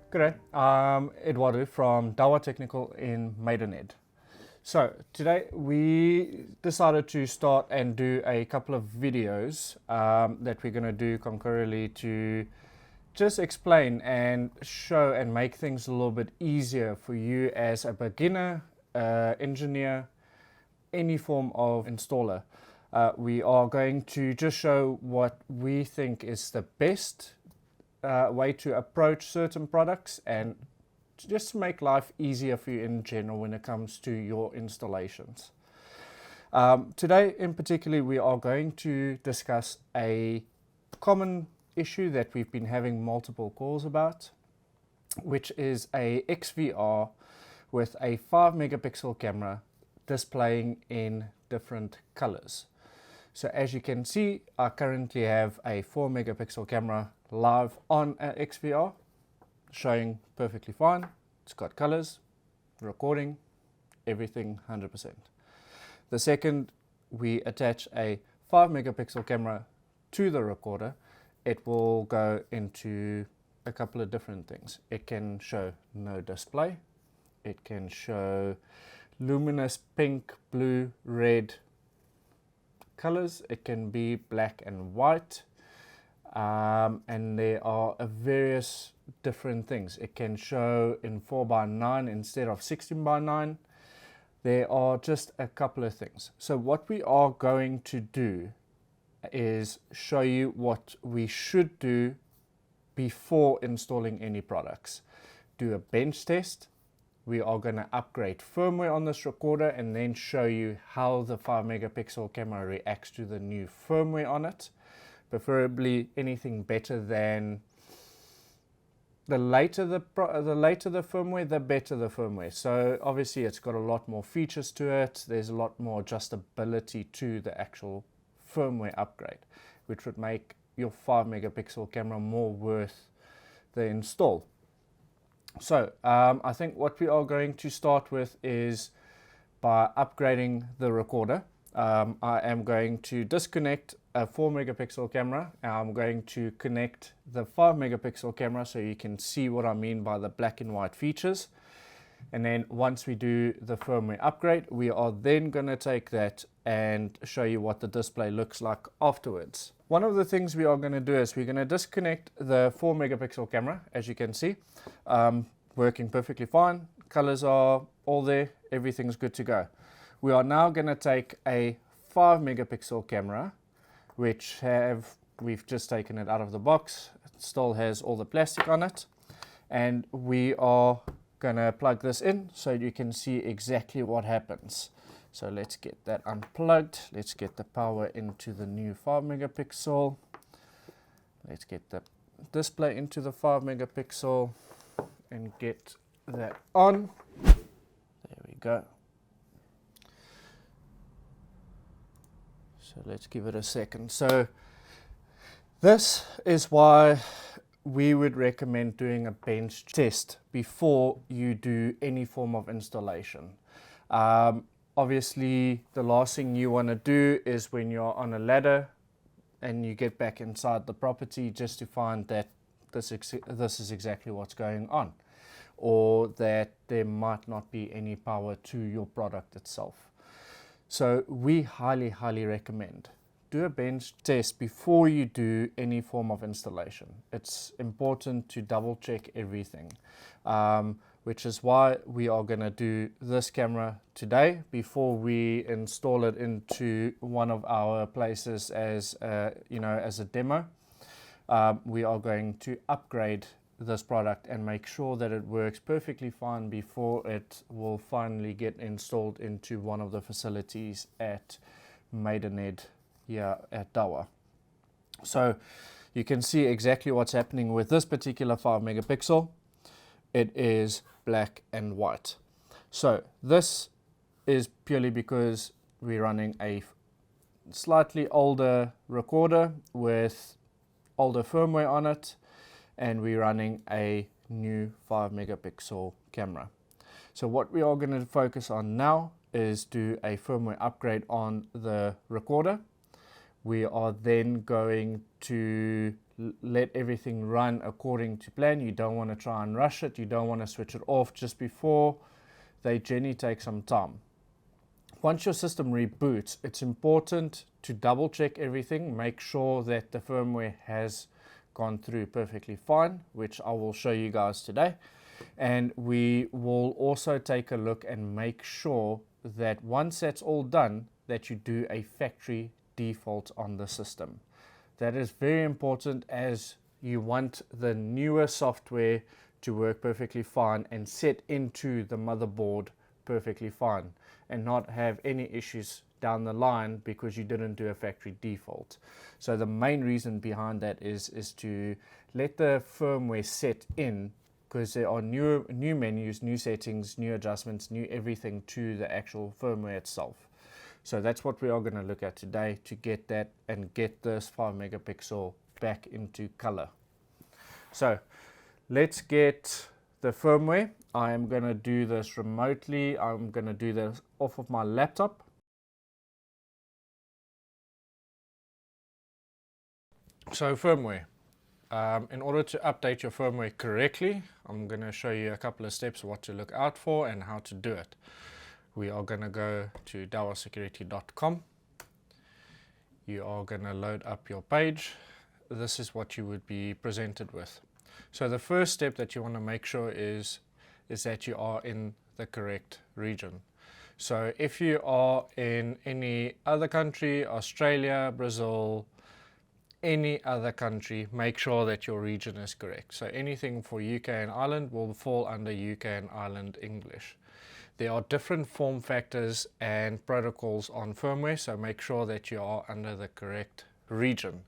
G'day, Eduardo from Dahua Technical in Maidenhead. So today we decided to start and do a couple of videos that we're going to do concurrently to just explain and show and make things a little bit easier for you as a beginner, engineer, any form of installer. We are going to just show what we think is the best way to approach certain products and just to make life easier for you in general when it comes to your installations. Today in particular we are going to discuss a common issue that we've been having multiple calls about, which is a XVR with a 5 megapixel camera displaying in different colors. So as you can see, I currently have a 4 megapixel camera live on an XVR, showing perfectly fine. It's got colors, recording, everything 100%. The second we attach a 5 megapixel camera to the recorder, it will go into a couple of different things. It can show no display, it can show luminous pink, blue, red colors, it can be black and white, and there are various different things. It can show in 4:9 instead of 16:9. There are just a couple of things. So what we are going to do is show you what we should do before installing any products. Do a bench test. We are going to upgrade firmware on this recorder and then show you how the 5 megapixel camera reacts to the new firmware on it. Preferably anything better than the later the firmware, the better the firmware. So obviously it's got a lot more features to it. There's a lot more adjustability to the actual firmware upgrade, which would make your 5 megapixel camera more worth the install. So I think what we are going to start with is by upgrading the recorder. I am going to disconnect a 4 megapixel camera and I'm going to connect the 5 megapixel camera so you can see what I mean by the black and white features. And then once we do the firmware upgrade, we are then going to take that and show you what the display looks like afterwards. One of the things we are going to do is we're going to disconnect the 4 megapixel camera, as you can see, working perfectly fine. Colors are all there, everything's good to go. We are now going to take a 5 megapixel camera, which we've just taken it out of the box. It still has all the plastic on it, and we are going to plug this in so you can see exactly what happens. So let's get that unplugged. Let's get the power into the new 5 megapixel. Let's get the display into the 5 megapixel and get that on. There we go. So let's give it a second. So this is why we would recommend doing a bench test before you do any form of installation. Obviously, the last thing you want to do is when you're on a ladder and you get back inside the property just to find that this is exactly what's going on, or that there might not be any power to your product itself. So we highly recommend do a bench test before you do any form of installation. It's important to double check everything, which is why we are going to do this camera today before we install it into one of our places as as a demo. We are going to upgrade this product and make sure that it works perfectly fine before it will finally get installed into one of the facilities at Maidenhead here at Dahua. So you can see exactly what's happening with this particular 5 megapixel. It is black and white. So this is purely because we're running a slightly older recorder with older firmware on it, and we're running a new 5 megapixel camera. So what we are going to focus on now is do a firmware upgrade on the recorder. We are then going to let everything run according to plan. You don't want to try and rush it. You don't want to switch it off just before. They generally take some time. Once your system reboots, it's important to double check everything, make sure that the firmware has gone through perfectly fine, which I will show you guys today. And we will also take a look and make sure that once that's all done, that you do a factory default on the system. That is very important, as you want the newer software to work perfectly fine and set into the motherboard perfectly fine, and not have any issues down the line because you didn't do a factory default. So the main reason behind that is to let the firmware set in, because there are new menus, new settings, new adjustments, new everything to the actual firmware itself. So that's what we are going to look at today, to get that and get this 5 megapixel back into color. So let's get the firmware. I am going to do this remotely. I'm going to do this off of my laptop. So firmware. In order to update your firmware correctly, I'm going to show you a couple of steps what to look out for and how to do it. We are going to go to dahuasecurity.com. You are going to load up your page. This is what you would be presented with. So the first step that you want to make sure is that you are in the correct region. So if you are in any other country, Australia, Brazil, any other country, make sure that your region is correct. So anything for UK and Ireland will fall under UK and Ireland English. There are different form factors and protocols on firmware, so make sure that you are under the correct region.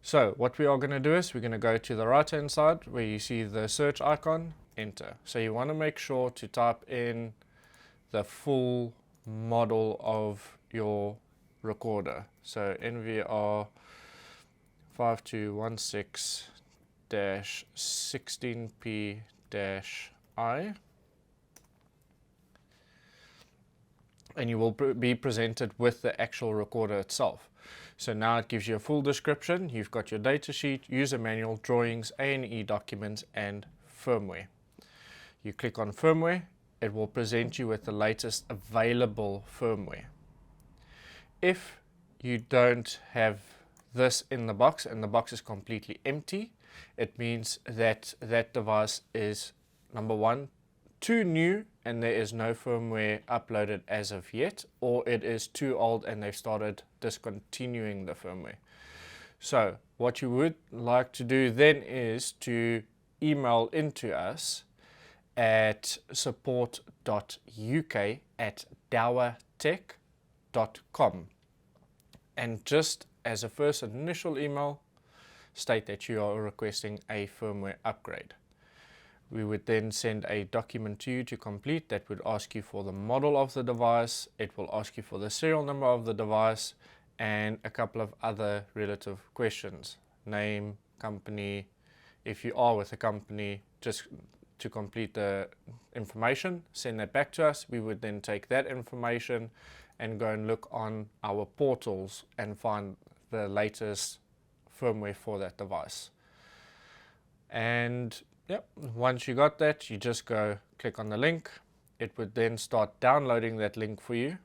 So what we are going to do is we're going to go to the right hand side where you see the search icon, enter. So you want to make sure to type in the full model of your recorder. So NVR 5216-16P-I, and you will be presented with the actual recorder itself. So now it gives you a full description. You've got your datasheet, user manual, drawings, A&E documents, and firmware. You click on firmware, it will present you with the latest available firmware. If you don't have this in the box and the box is completely empty, it means that that device is, number one, too new and there is no firmware uploaded as of yet, or it is too old and they've started discontinuing the firmware. So what you would like to do then is to email into us at support.uk@dahua.tech.com, and just as a first initial email, state that you are requesting a firmware upgrade. We would then send a document to you to complete that would ask you for the model of the device, it will ask you for the serial number of the device, and a couple of other relative questions. Name, company, if you are with a company, just to complete the information, send that back to us. We would then take that information and go and look on our portals and find the latest firmware for that device. And yep, once you got that, you just go click on the link. It would then start downloading that link for you.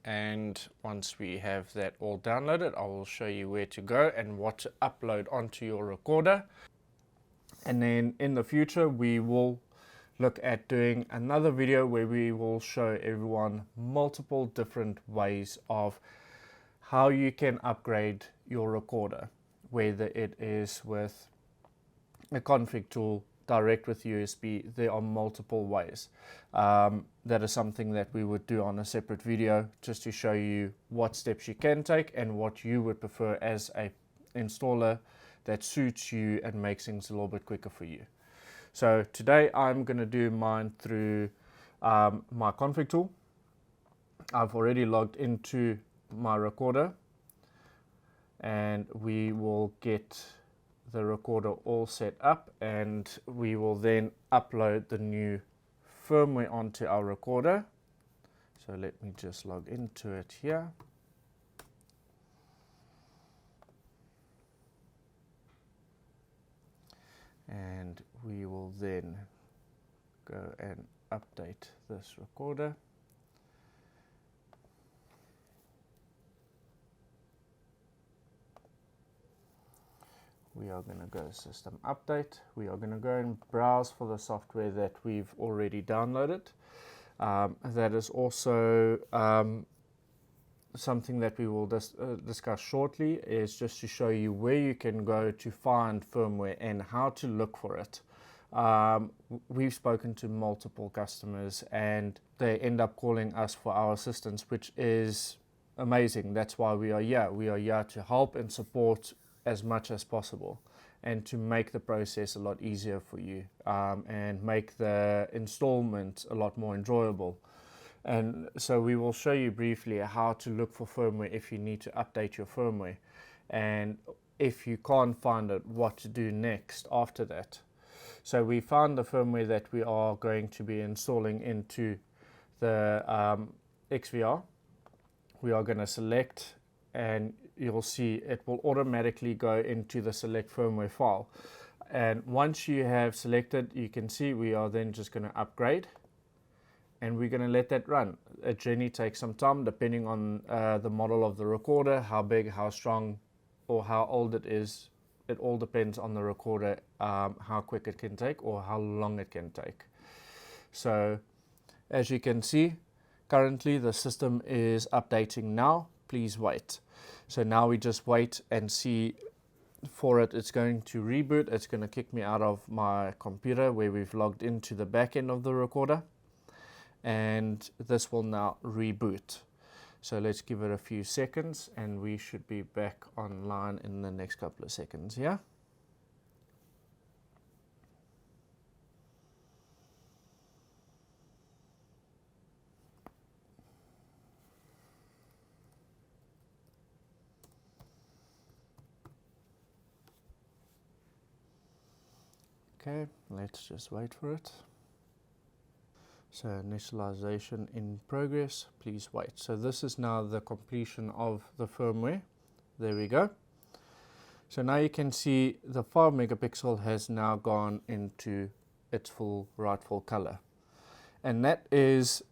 And once we have that all downloaded, I will show you where to go and what to upload onto your recorder. And then in the future, we will look at doing another video where we will show everyone multiple different ways of how you can upgrade your recorder, whether it is with a config tool, direct with USB. There are multiple ways. That is something that we would do on a separate video, just to show you what steps you can take and what you would prefer as a installer that suits you and makes things a little bit quicker for you. So today I'm going to do mine through my config tool. I've already logged into my recorder, and we will get the recorder all set up, and we will then upload the new firmware onto our recorder. So let me just log into it here. and we will then go and update this recorder. We are going to go system update. We are going to go and browse for the software that we've already downloaded. That is also something that we will discuss shortly, is just to show you where you can go to find firmware and how to look for it. We've spoken to multiple customers and they end up calling us for our assistance, which is amazing. That's why we are here. We are here to help and support as much as possible and to make the process a lot easier for you, and make the installment a lot more enjoyable. And so we will show you briefly how to look for firmware if you need to update your firmware, and if you can't find it, what to do next after that. So we found the firmware that we are going to be installing into the XVR. We are going to select, and you'll see it will automatically go into the select firmware file. And once you have selected, you can see we are then just going to upgrade, and we're going to let that run. It generally takes some time depending on the model of the recorder, how big, how strong, or how old it is. It all depends on the recorder, how quick it can take or how long it can take. So as you can see, currently the system is updating now. Please wait. So now we just wait and see for it. It's going to reboot. It's going to kick me out of my computer where we've logged into the back end of the recorder, and this will now reboot. So let's give it a few seconds and we should be back online in the next couple of seconds. Yeah. Okay, let's just wait for it. So initialization in progress, please wait. So this is now the completion of the firmware. There we go. So now you can see the 5 megapixel has now gone into its full rightful color. And that is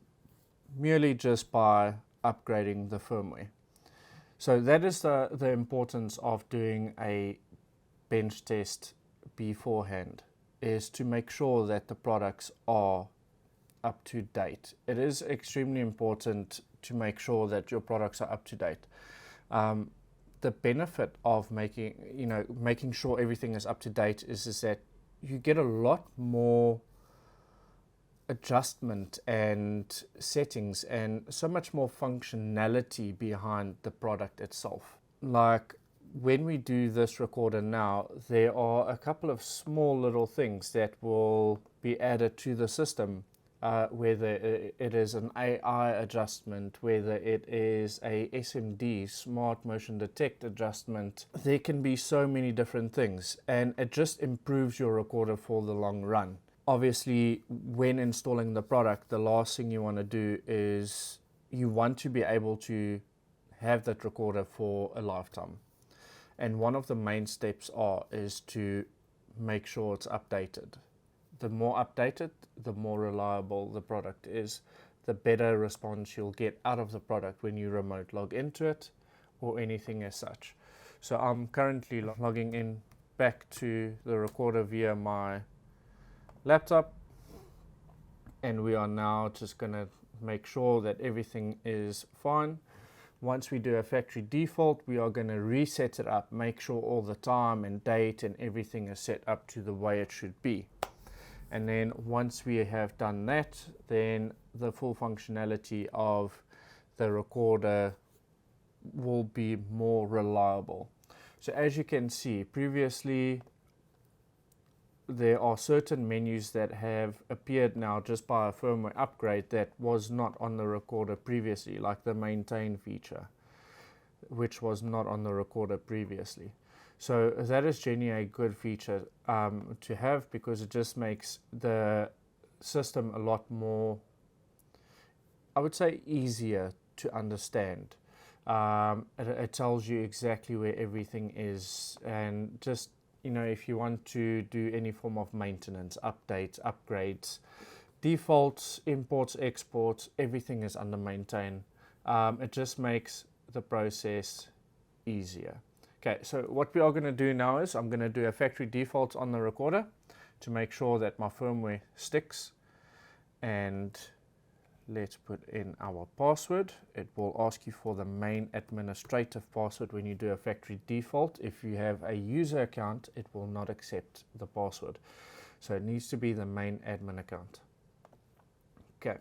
merely just by upgrading the firmware. So that is the importance of doing a bench test beforehand, is to make sure that the products are up to date. It is extremely important to make sure that your products are up to date. The benefit of making sure everything is up to date is that you get a lot more adjustment and settings and so much more functionality behind the product itself. Like when we do this recorder now, there are a couple of small little things that will be added to the system, whether it is an AI adjustment, whether it is a SMD, Smart Motion Detect adjustment. There can be so many different things, and it just improves your recorder for the long run. Obviously, when installing the product, the last thing you want to do is you want to be able to have that recorder for a lifetime. And one of the main steps is to make sure it's updated. The more updated, the more reliable the product is, the better response you'll get out of the product when you remote log into it or anything as such. So I'm currently logging in back to the recorder via my laptop, and we are now just going to make sure that everything is fine. Once we do a factory default, we are going to reset it up, make sure all the time and date and everything is set up to the way it should be. And then once we have done that, then the full functionality of the recorder will be more reliable. So as you can see, previously there are certain menus that have appeared now just by a firmware upgrade that was not on the recorder previously, like the maintain feature, which was not on the recorder previously. So that is genuinely a good feature to have, because it just makes the system a lot more, I would say, easier to understand. It tells you exactly where everything is, and just you know, if you want to do any form of maintenance, updates, upgrades, defaults, imports, exports, everything is under maintain. It just makes the process easier. Okay, so what we are going to do now is I'm going to do a factory default on the recorder to make sure that my firmware sticks, and let's put in our password. It will ask you for the main administrative password when you do a factory default. If you have a user account, it will not accept the password. So it needs to be the main admin account. Okay,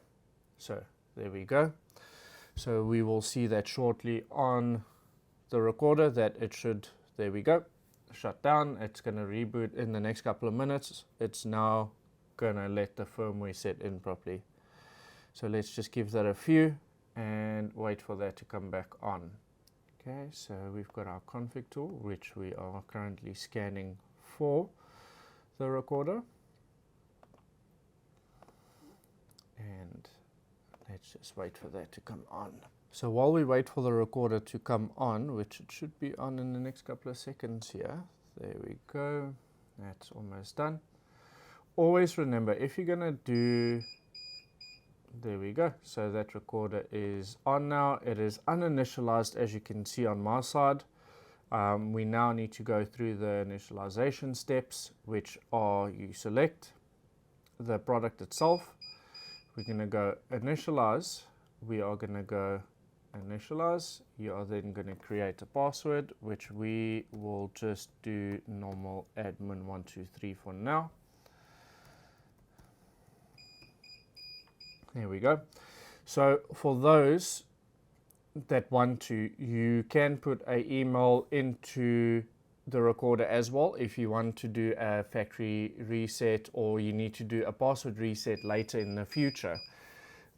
so there we go. So we will see that shortly on the recorder that it should, there we go, shut down. It's going to reboot in the next couple of minutes. It's now going to let the firmware set in properly. So let's just give that a few and wait for that to come back on. Okay, so we've got our config tool, which we are currently scanning for the recorder. And let's just wait for that to come on. So while we wait for the recorder to come on, which it should be on in the next couple of seconds here. There we go. That's almost done. Always remember, if you're going to do, there we go. So that recorder is on now. It is uninitialized, as you can see on my side. We now need to go through the initialization steps, which are you select the product itself. We're going to go initialize. We are going to go initialize. You are then going to create a password, which we will just do normal admin123 for now. There we go. So for those that want to, you can put an email into the recorder as well if you want to do a factory reset, or you need to do a password reset later in the future.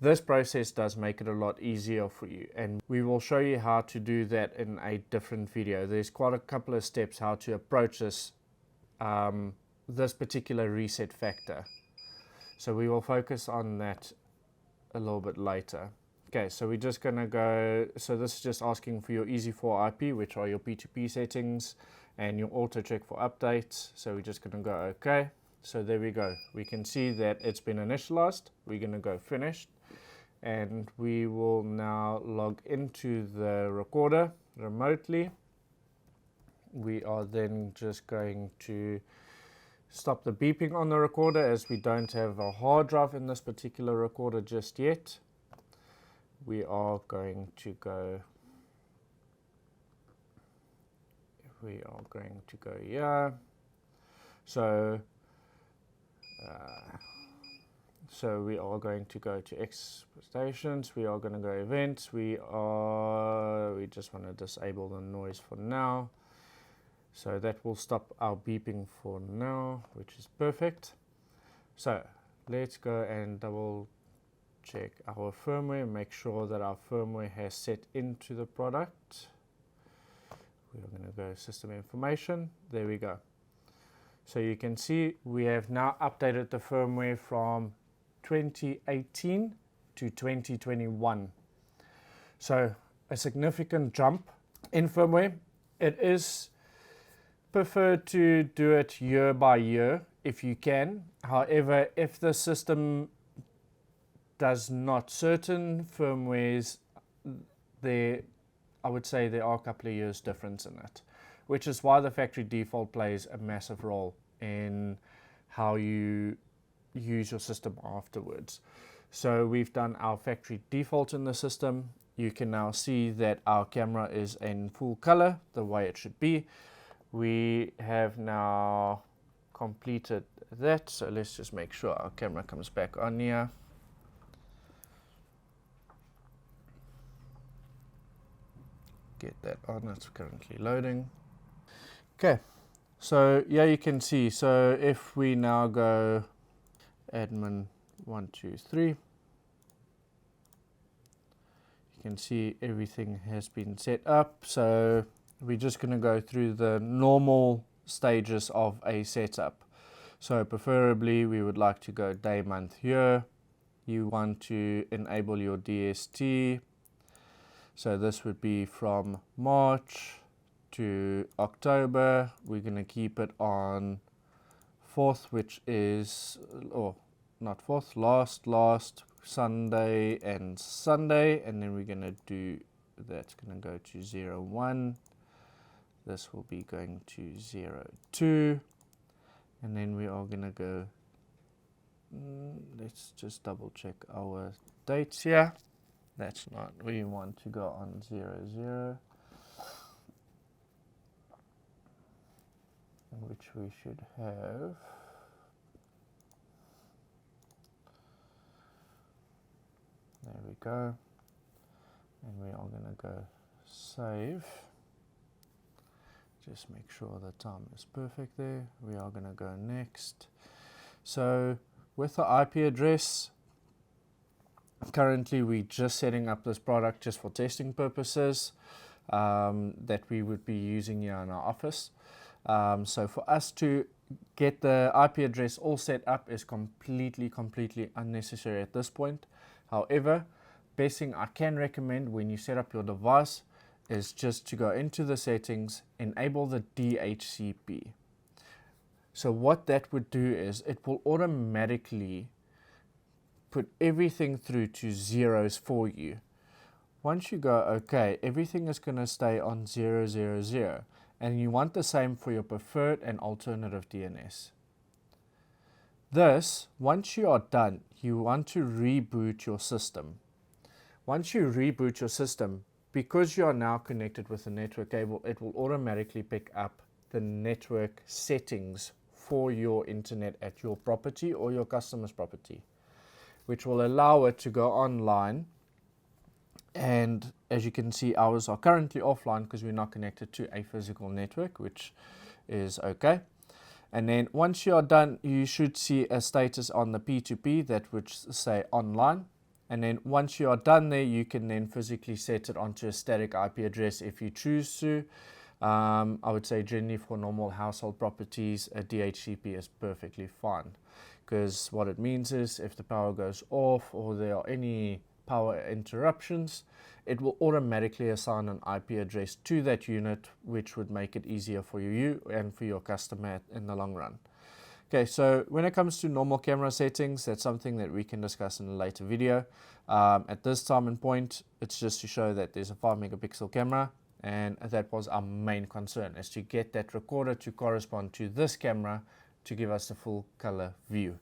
This process does make it a lot easier for you, and we will show you how to do that in a different video. There's quite a couple of steps how to approach this this particular reset factor, so we will focus on that a little bit later. Okay, so we're just going to go, so this is just asking for your EZ4 IP, which are your P2P settings, and your auto check for updates. So we're just going to go OK. So there we go. We can see that it's been initialized. We're going to go finished, and we will now log into the recorder remotely. We are then just going to stop the beeping on the recorder, as we don't have a hard drive in this particular recorder just yet. We are going to go, here. So we are going to go to expectations. We are going to go events. We just want to disable the noise for now. So that will stop our beeping for now, which is perfect. So let's go and double check our firmware, make sure that our firmware has set into the product. We're going to go system information. There we go. So you can see we have now updated the firmware from 2018 to 2021. So a significant jump in firmware. It is preferred to do it year by year if you can. However, if the system does not, certain firmwares, I would say there are a couple of years difference in it, which is why the factory default plays a massive role in how you use your system afterwards. So we've done our factory default in the system. You can now see that our camera is in full color, the way it should be. We have now completed that, so let's just make sure our camera comes back on here. Get that on, it's currently loading. Okay, so yeah, you can see, so if we now go admin123, you can see everything has been set up. So we're just going to go through the normal stages of a setup. So preferably we would like to go day, month, year. You want to enable your DST. So this would be from March to October. We're going to keep it on 4th, which is, or not 4th, last Sunday and Sunday. And then we're going to do, that's going to go to 0, 1. This will be going to 0, 2. And then we are going to go, let's just double check our dates here. That's not, we want to go on 0, 0. Which we should have. There we go. And we are going to go save. Just make sure the time is perfect there. We are going to go next. So with the IP address, currently we're just setting up this product just for testing purposes that we would be using here in our office. So for us to get the IP address all set up is completely unnecessary at this point. However, best thing I can recommend when you set up your device is just to go into the settings, enable the DHCP. So what that would do is it will automatically put everything through to zeros for you. Once you go OK, everything is going to stay on 0, 0, 0. And you want the same for your preferred and alternative DNS. This, once you are done, you want to reboot your system. Once you reboot your system, because you are now connected with the network cable, it will automatically pick up the network settings for your internet at your property or your customer's property, which will allow it to go online. And as you can see, ours are currently offline because we're not connected to a physical network, which is okay. And then once you are done, you should see a status on the P2P that would say online. And then once you are done there, you can then physically set it onto a static IP address if you choose to. I would say generally for normal household properties, a DHCP is perfectly fine. Because what it means is if the power goes off or there are any power interruptions, it will automatically assign an IP address to that unit, which would make it easier for you and for your customer in the long run. Okay, so when it comes to normal camera settings, that's something that we can discuss in a later video. At this time and point, it's just to show that there's a 5 megapixel camera, and that was our main concern, is to get that recorder to correspond to this camera to give us the full color view.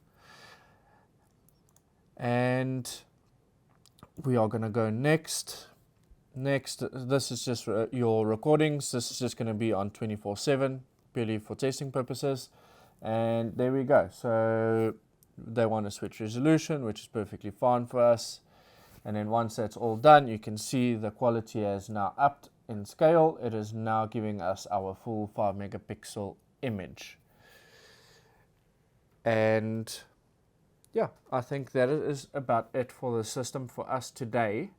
And we are going to go next. This is just your recordings. This is just going to be on 24/7, purely for testing purposes. And there we go. So they want to switch resolution, which is perfectly fine for us. And then once that's all done, you can see the quality has now upped in scale. It is now giving us our full 5 megapixel image. And yeah, I think that is about it for the system for us today.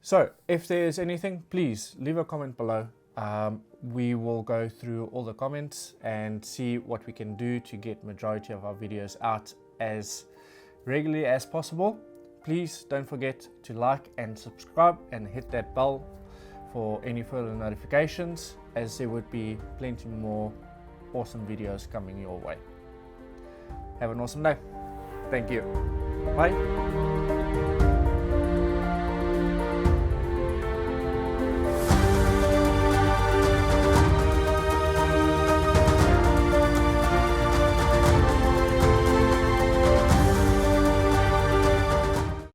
So if there's anything, please leave a comment below. We will go through all the comments and see what we can do to get majority of our videos out as regularly as possible. Please don't forget to like and subscribe and hit that bell for any further notifications, as there would be plenty more awesome videos coming your way. Have an awesome day. Thank you. Bye.